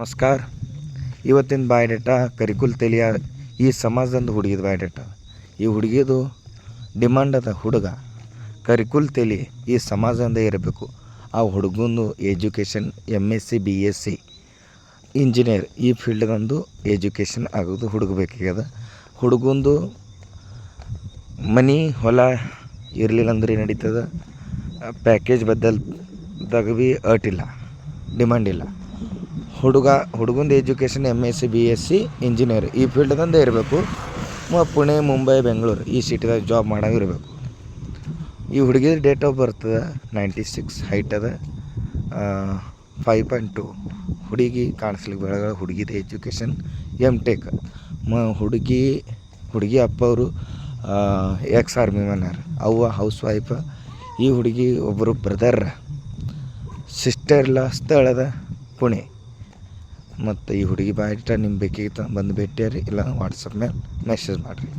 ನಮಸ್ಕಾರ. ಇವತ್ತಿನ ಬಯೋಡೇಟಾ ಕರಿಕುಲ್ ತೆಲಿಯ ಈ ಸಮಾಜದಂದು ಹುಡುಗಿದ ಬಯೋಡೇಟಾ. ಈ ಹುಡುಗಿದು ಡಿಮಾಂಡ್ ಅದ ಹುಡುಗ ಕರಿಕುಲ್ ತೆಲಿ ಈ ಸಮಾಜದಿಂದ ಇರಬೇಕು. ಆ ಹುಡುಗಂದು ಎಜುಕೇಷನ್ MSc BSc ಇಂಜಿನಿಯರ್ ಈ ಫೀಲ್ಡ್ದಂದು ಎಜುಕೇಷನ್ ಆಗೋದು ಹುಡುಗ ಬೇಕಾಗ್ಯದ. ಹುಡುಗಂದು ಮನೆ ಹೊಲ ಇರಲಿಲ್ಲ ಅಂದ್ರೆ ನಡೀತದ. ಪ್ಯಾಕೇಜ್ ಬದಲ್ದಾಗ ಭೀ ಅಟಿಲ್ಲ, ಡಿಮಾಂಡ್ ಇಲ್ಲ. ಹುಡುಗಂದು ಎಜುಕೇಷನ್ MSc BSc ಇಂಜಿನಿಯರ್ ಈ ಫೀಲ್ಡ್ದಂದೇ ಇರಬೇಕು. ಪುಣೆ ಮುಂಬೈ ಬೆಂಗಳೂರು ಈ ಸಿಟಿದಾಗ ಜಾಬ್ ಮಾಡಾಗ ಇರಬೇಕು. ಈ ಹುಡುಗಿದ ಡೇಟ್ ಆಫ್ ಬರ್ತ್ 96, ಹೈಟ್ ಅದ 5.2. ಹುಡುಗಿ ಕಾಣಿಸ್ಲಿಕ್ಕೆ ಬೆಳಗ್ಗೆ ಹುಡುಗಿದ ಎಜುಕೇಷನ್ M.Tech. ಹುಡುಗಿ ಅಪ್ಪ ಅವರು ಎಕ್ಸ್-ಆರ್ಮಿ ಮ್ಯಾನ್, ಅವ್ವ ಹೌಸ್ ವೈಫ್. ಈ ಹುಡುಗಿ ಒಬ್ಬರು ಬ್ರದರ್, ಸಿಸ್ಟರ್ ಇಲ್ಲ ಸ್ಥಳದ ಪುಣೆ. ಮತ್ತು ಈ ಹುಡುಗಿ ಬಯೋಡೇಟಾ ನಿಮ್ಗೆ ಬೇಕಿತ್ತು ಬಂದು ಭೇಟಿಯಾರಿ, ಇಲ್ಲ ವಾಟ್ಸಪ್ ಮೇಲೆ ಮೆಸೇಜ್ ಮಾಡಿರಿ.